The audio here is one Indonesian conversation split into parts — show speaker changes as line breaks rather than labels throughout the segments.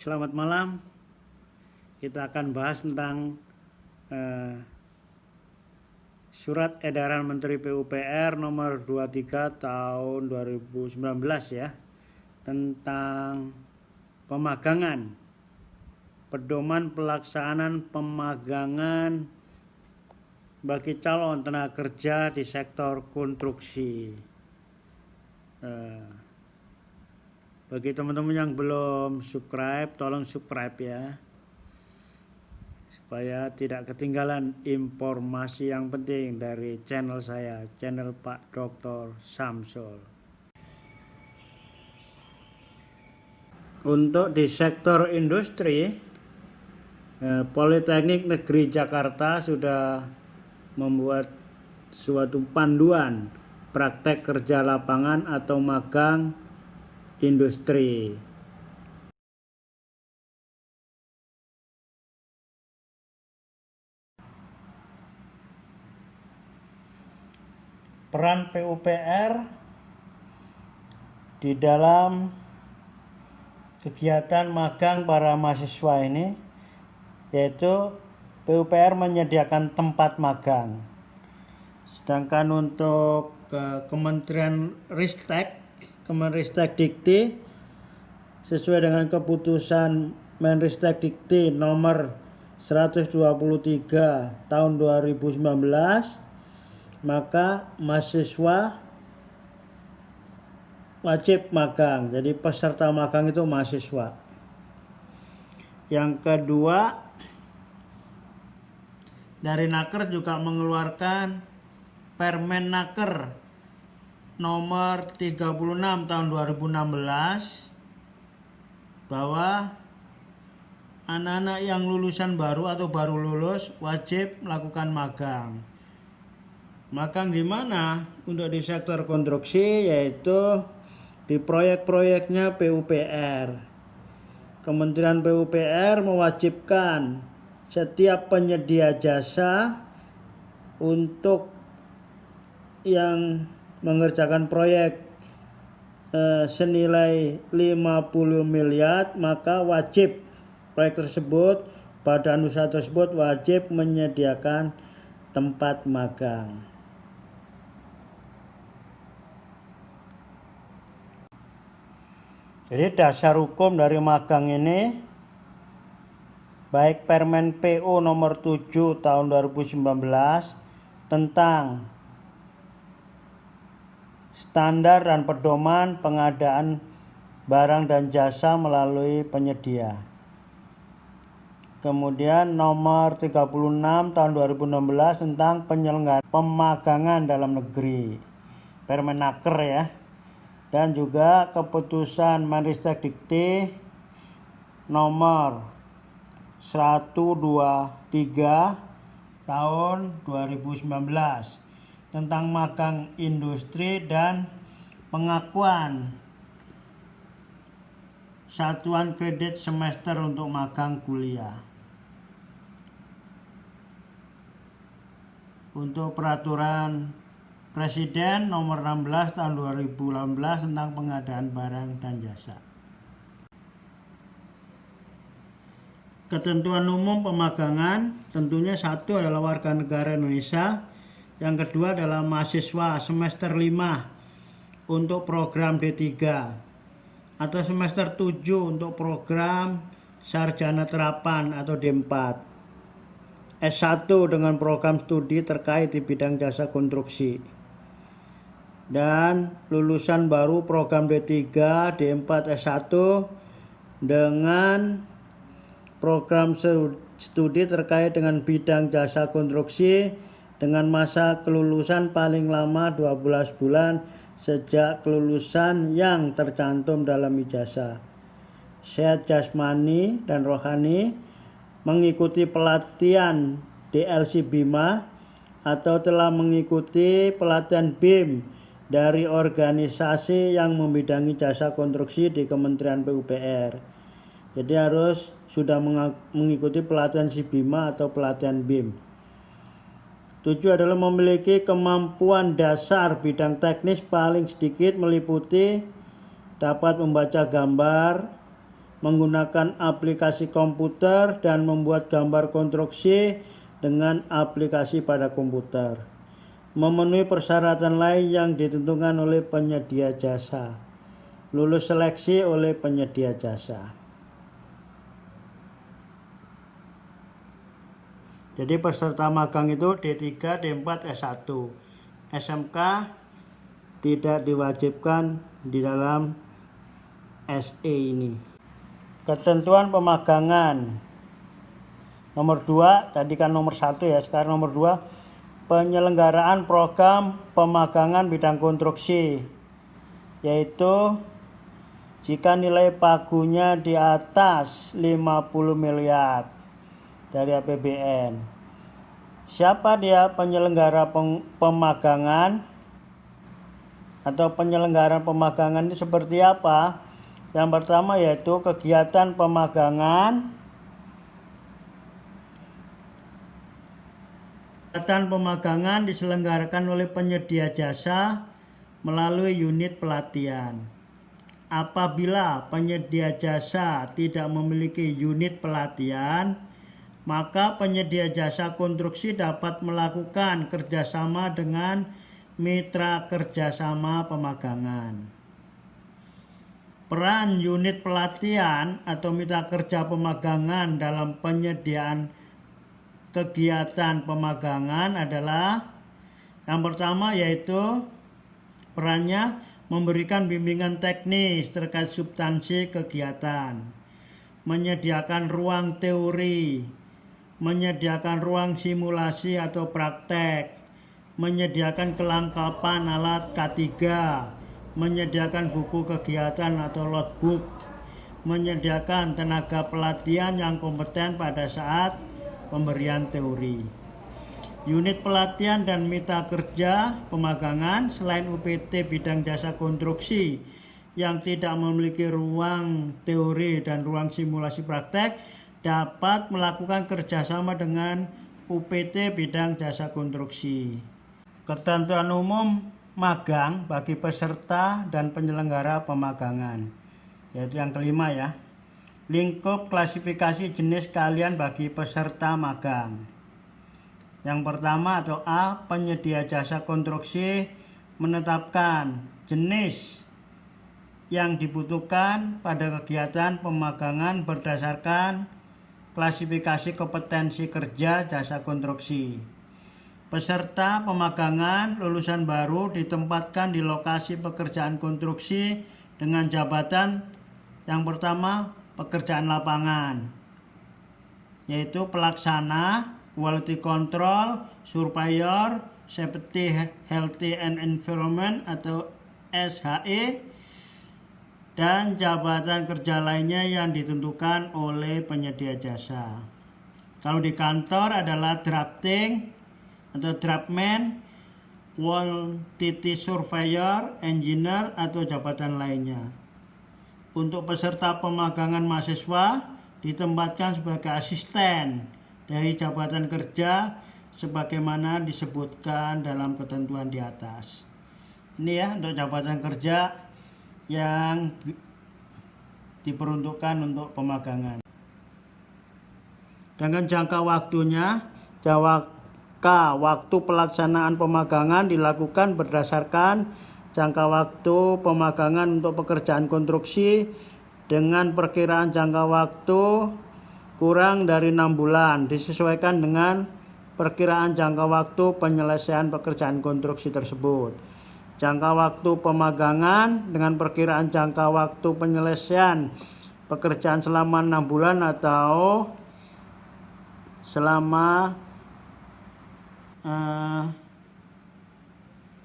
Selamat malam. Kita akan bahas tentang Surat Edaran Menteri PUPR nomor 23 tahun 2019 ya, tentang pemagangan, pedoman pelaksanaan pemagangan bagi calon tenaga kerja di sektor konstruksi. Bagi teman-teman yang belum subscribe, tolong subscribe ya, supaya tidak ketinggalan informasi yang penting dari channel saya, channel Pak Dr. Samsul. Untuk di sektor industri, Politeknik Negeri Jakarta sudah membuat suatu panduan praktek kerja lapangan atau magang industri. Peran PUPR di dalam kegiatan magang para mahasiswa ini, yaitu PUPR menyediakan tempat magang. Sedangkan untuk Kementerian Dikti, sesuai dengan keputusan Menristek Dikti nomor 123 tahun 2019, maka mahasiswa wajib magang. Jadi peserta magang itu mahasiswa. Yang kedua, dari Naker juga mengeluarkan Permenaker nomor 36 tahun 2016 bahwa anak-anak yang lulusan baru atau baru lulus wajib melakukan magang. Magang di mana? Untuk di sektor konstruksi, yaitu di proyek-proyeknya PUPR. Kementerian PUPR mewajibkan setiap penyedia jasa untuk yang mengerjakan proyek senilai 50 miliar, maka wajib proyek tersebut, badan usaha tersebut wajib menyediakan tempat magang. Jadi dasar hukum dari magang ini, baik Permen PU nomor 7 tahun 2019 tentang standar dan pedoman pengadaan barang dan jasa melalui penyedia. Kemudian nomor 36 tahun 2016 tentang penyelenggaraan pemagangan dalam negeri, Permenaker ya. Dan juga keputusan Menristek Dikti nomor 123 tahun 2019 tentang magang industri dan pengakuan satuan kredit semester untuk magang kuliah. Untuk peraturan Presiden nomor 16 tahun 2018 tentang pengadaan barang dan jasa. Ketentuan umum pemagangan tentunya satu adalah warga negara Indonesia, yang kedua adalah mahasiswa semester 5 untuk program D3 atau semester 7 untuk program sarjana terapan atau D4, S1 dengan program studi terkait di bidang jasa konstruksi, dan lulusan baru program D3, D4, S1 dengan program studi terkait dengan bidang jasa konstruksi dengan masa kelulusan paling lama 12 bulan sejak kelulusan yang tercantum dalam ijazah. Sehat jasmani dan rohani, mengikuti pelatihan DLC Bima atau telah mengikuti pelatihan BIM dari organisasi yang membidangi jasa konstruksi di Kementerian PUPR. Jadi harus sudah mengikuti pelatihan Bima atau pelatihan BIM. 7 adalah memiliki kemampuan dasar bidang teknis paling sedikit meliputi dapat membaca gambar, menggunakan aplikasi komputer dan membuat gambar konstruksi dengan aplikasi pada komputer. Memenuhi persyaratan lain yang ditentukan oleh penyedia jasa. Lulus seleksi oleh penyedia jasa. Jadi peserta magang itu D3, D4, S1. SMK tidak diwajibkan di dalam SE ini. Ketentuan pemagangan. Nomor 2, tadi kan nomor 1 ya, sekarang nomor 2. Penyelenggaraan program pemagangan bidang konstruksi, yaitu jika nilai pagunya di atas 50 miliar dari APBN. Siapa dia penyelenggara pemagangan atau penyelenggaraan pemagangan ini seperti apa? Yang pertama yaitu kegiatan pemagangan. Kegiatan pemagangan diselenggarakan oleh penyedia jasa melalui unit pelatihan. Apabila penyedia jasa tidak memiliki unit pelatihan, maka penyedia jasa konstruksi dapat melakukan kerjasama dengan mitra kerjasama pemagangan. Peran unit pelatihan atau mitra kerja pemagangan dalam penyediaan kegiatan pemagangan adalah yang pertama yaitu perannya memberikan bimbingan teknis terkait substansi kegiatan, menyediakan ruang teori, menyediakan ruang simulasi atau praktek, menyediakan kelengkapan alat K3, menyediakan buku kegiatan atau logbook, menyediakan tenaga pelatihan yang kompeten pada saat pemberian teori. Unit pelatihan dan mitra kerja pemagangan selain UPT bidang jasa konstruksi yang tidak memiliki ruang teori dan ruang simulasi praktek dapat melakukan kerjasama dengan UPT bidang jasa konstruksi. Ketentuan umum magang bagi peserta dan penyelenggara pemagangan, yaitu yang kelima ya. Lingkup klasifikasi jenis keahlian bagi peserta magang. Yang pertama atau A, penyedia jasa konstruksi menetapkan jenis yang dibutuhkan pada kegiatan pemagangan berdasarkan klasifikasi kompetensi kerja jasa konstruksi. Peserta pemagangan lulusan baru ditempatkan di lokasi pekerjaan konstruksi dengan jabatan yang pertama pekerjaan lapangan, yaitu pelaksana, quality control, surveyor, safety, healthy and environment atau SHE, dan jabatan kerja lainnya yang ditentukan oleh penyedia jasa. Kalau di kantor adalah drafting atau draftman, quantity surveyor, engineer atau jabatan lainnya. Untuk peserta pemagangan mahasiswa ditempatkan sebagai asisten dari jabatan kerja sebagaimana disebutkan dalam ketentuan di atas. Ini ya untuk jabatan kerja yang diperuntukkan untuk pemagangan. Dengan jangka waktunya, waktu pelaksanaan pemagangan dilakukan berdasarkan jangka waktu pemagangan untuk pekerjaan konstruksi dengan perkiraan jangka waktu kurang dari 6 bulan, disesuaikan dengan perkiraan jangka waktu penyelesaian pekerjaan konstruksi tersebut. Jangka waktu pemagangan dengan perkiraan jangka waktu penyelesaian pekerjaan selama 6 bulan atau selama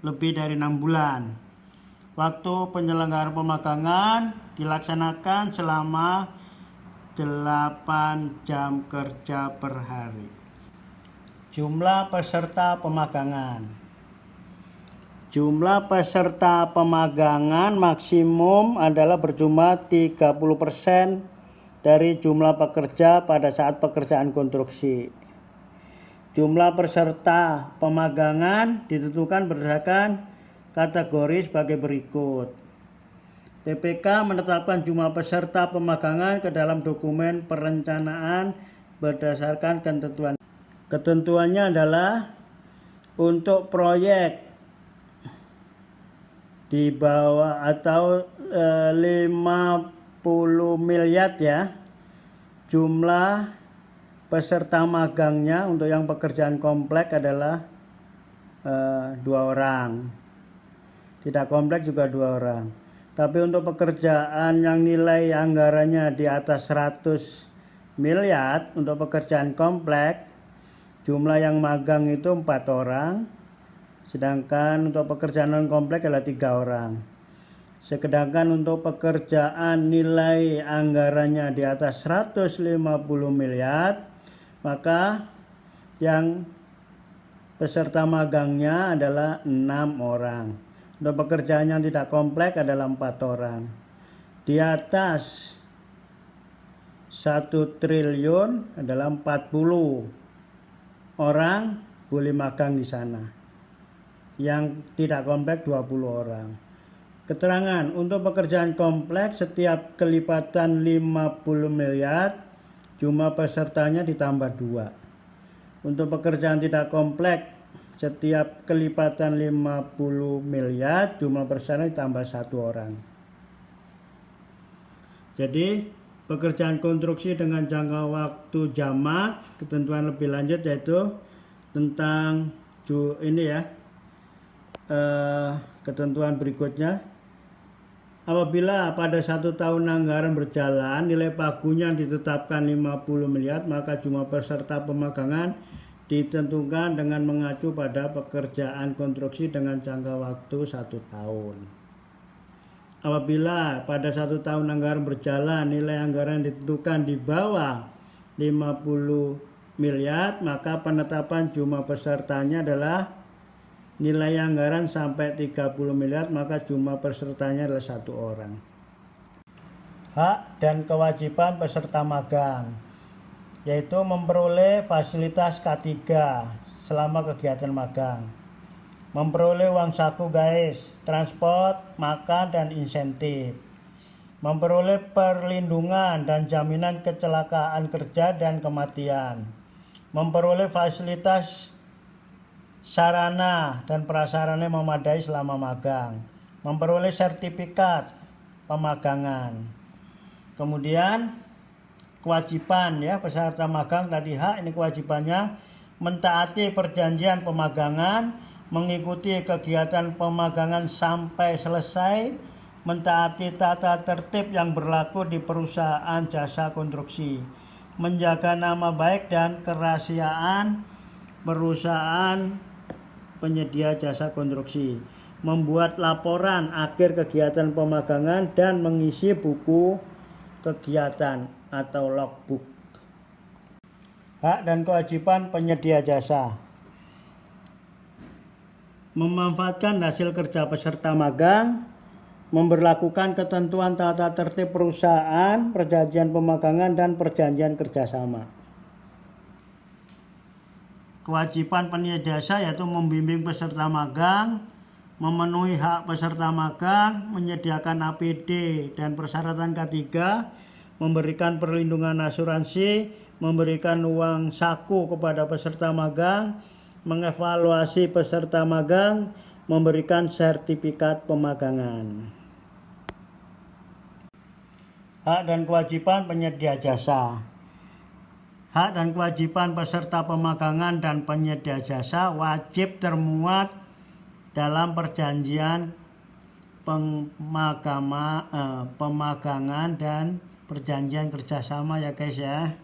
lebih dari 6 bulan. Waktu penyelenggaraan pemagangan dilaksanakan selama 8 jam kerja per hari. Jumlah peserta pemagangan. Jumlah peserta pemagangan maksimum adalah berjumlah 30% dari jumlah pekerja pada saat pekerjaan konstruksi. Jumlah peserta pemagangan ditentukan berdasarkan kategori sebagai berikut. PPK menetapkan jumlah peserta pemagangan ke dalam dokumen perencanaan berdasarkan ketentuan. Ketentuannya adalah untuk proyek di bawah atau 50 miliar ya, jumlah peserta magangnya untuk yang pekerjaan kompleks adalah 2 orang. Tidak kompleks juga 2 orang. Tapi untuk pekerjaan yang nilai anggarannya di atas 100 miliar untuk pekerjaan kompleks, jumlah yang magang itu 4 orang. Sedangkan untuk pekerjaan non kompleks adalah 3 orang. Sedangkan untuk pekerjaan nilai anggarannya di atas 150 miliar, maka yang peserta magangnya adalah 6 orang. Untuk pekerjaan yang tidak kompleks adalah 4 orang. Di atas 1 triliun adalah 40 orang boleh magang di sana. Yang tidak kompleks 20 orang. Keterangan untuk pekerjaan kompleks setiap kelipatan 50 miliar jumlah pesertanya ditambah 2. Untuk pekerjaan tidak kompleks setiap kelipatan 50 miliar jumlah peserta ditambah 1 orang. Jadi pekerjaan konstruksi dengan jangka waktu jamak, ketentuan lebih lanjut yaitu tentang ini ya, ketentuan berikutnya. Apabila pada 1 tahun anggaran berjalan nilai pagunya ditetapkan 50 miliar, maka jumlah peserta pemagangan ditentukan dengan mengacu pada pekerjaan konstruksi dengan jangka waktu 1 tahun. Apabila pada 1 tahun anggaran berjalan nilai anggaran ditentukan di bawah 50 miliar, maka penetapan jumlah pesertanya adalah nilai anggaran sampai 30 miliar, maka jumlah pesertanya adalah 1 orang. Hak dan kewajiban peserta magang yaitu memperoleh fasilitas K3 selama kegiatan magang, memperoleh uang saku guys, transport, makan, dan insentif, memperoleh perlindungan dan jaminan kecelakaan kerja dan kematian, memperoleh fasilitas sarana dan prasarana yang memadai selama magang, memperoleh sertifikat pemagangan. Kemudian kewajiban ya peserta magang tadi, hak ini kewajibannya mentaati perjanjian pemagangan, mengikuti kegiatan pemagangan sampai selesai, mentaati tata tertib yang berlaku di perusahaan jasa konstruksi, menjaga nama baik dan kerahasiaan perusahaan penyedia jasa konstruksi, membuat laporan akhir kegiatan pemagangan dan mengisi buku kegiatan atau logbook. Hak dan kewajiban penyedia jasa. Memanfaatkan hasil kerja peserta magang, memberlakukan ketentuan tata tertib perusahaan, perjanjian pemagangan, dan perjanjian kerjasama. Kewajiban penyedia jasa yaitu membimbing peserta magang, memenuhi hak peserta magang, menyediakan APD dan persyaratan K3, memberikan perlindungan asuransi, memberikan uang saku kepada peserta magang, mengevaluasi peserta magang, memberikan sertifikat pemagangan. Hak dan kewajiban penyedia jasa. Hak dan kewajiban peserta pemagangan dan penyedia jasa wajib termuat dalam perjanjian pemagangan dan perjanjian kerjasama ya guys ya.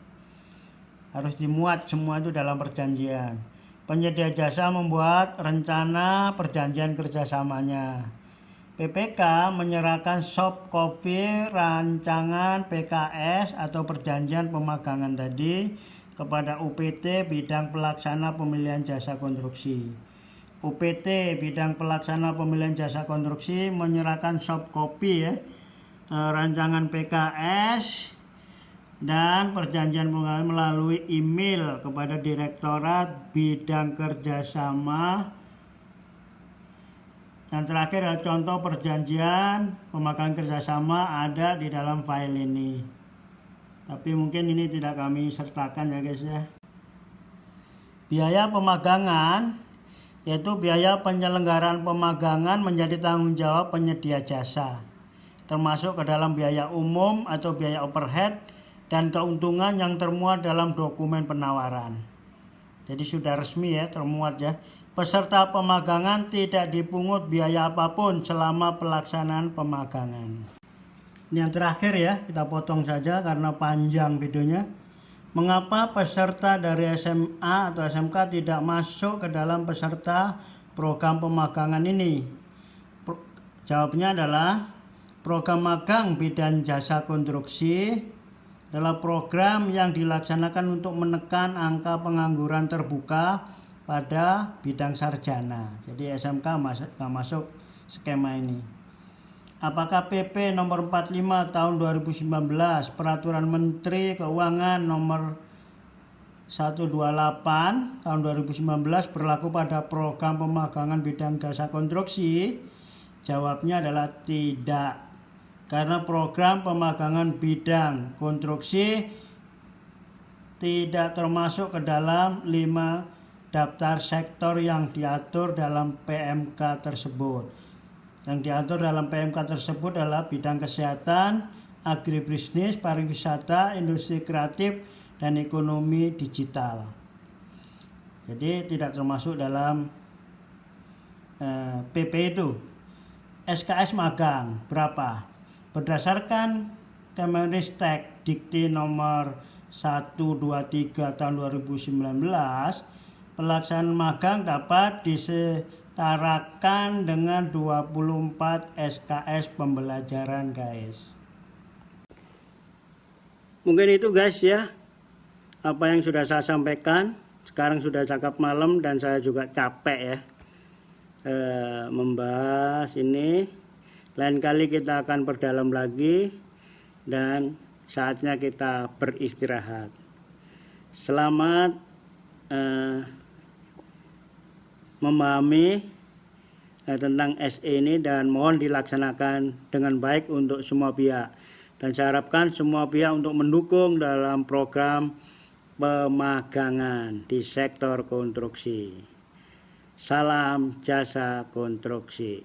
Harus dimuat semua itu dalam perjanjian. Penyedia jasa membuat rencana perjanjian kerjasamanya. PPK menyerahkan soft copy rancangan PKS atau perjanjian pemagangan tadi kepada UPT bidang pelaksana pemilihan jasa konstruksi. UPT bidang pelaksana pemilihan jasa konstruksi menyerahkan soft copy ya, rancangan PKS dan perjanjian pemagangan melalui email kepada Direktorat Bidang Kerjasama Yang terakhir adalah contoh perjanjian pemagangan kerjasama ada di dalam file ini. Tapi mungkin ini tidak kami sertakan ya guys ya. Biaya pemagangan yaitu biaya penyelenggaraan pemagangan menjadi tanggung jawab penyedia jasa, termasuk ke dalam biaya umum atau biaya overhead dan keuntungan yang termuat dalam dokumen penawaran. Jadi sudah resmi ya, termuat ya. Peserta pemagangan tidak dipungut biaya apapun selama pelaksanaan pemagangan. Ini yang terakhir ya, kita potong saja karena panjang videonya. Mengapa peserta dari SMA atau SMK tidak masuk ke dalam peserta program pemagangan ini? Jawabnya adalah program magang bidang jasa konstruksi adalah program yang dilaksanakan untuk menekan angka pengangguran terbuka pada bidang sarjana. Jadi SMK nggak masuk skema ini. Apakah PP nomor 45 tahun 2019 Peraturan Menteri Keuangan nomor 128 tahun 2019 berlaku pada program pemagangan bidang jasa konstruksi? Jawabnya adalah tidak. Karena program pemagangan bidang konstruksi tidak termasuk ke dalam 5 daftar sektor yang diatur dalam PMK tersebut. Yang diatur dalam PMK tersebut adalah bidang kesehatan, agribisnis, pariwisata, industri kreatif, dan ekonomi digital. Jadi tidak termasuk dalam PP itu. SKS magang berapa? Berdasarkan Kemenristek Dikti nomor 123 tahun 2019, pelaksanaan magang dapat disetarakan dengan 24 SKS pembelajaran guys. Mungkin itu guys ya, apa yang sudah saya sampaikan. Sekarang sudah cakap malam dan saya juga capek ya membahas ini. Lain kali kita akan perdalam lagi dan saatnya kita beristirahat. Selamat memahami tentang SE ini dan mohon dilaksanakan dengan baik untuk semua pihak. Dan saya harapkan semua pihak untuk mendukung dalam program pemagangan di sektor konstruksi. Salam jasa konstruksi.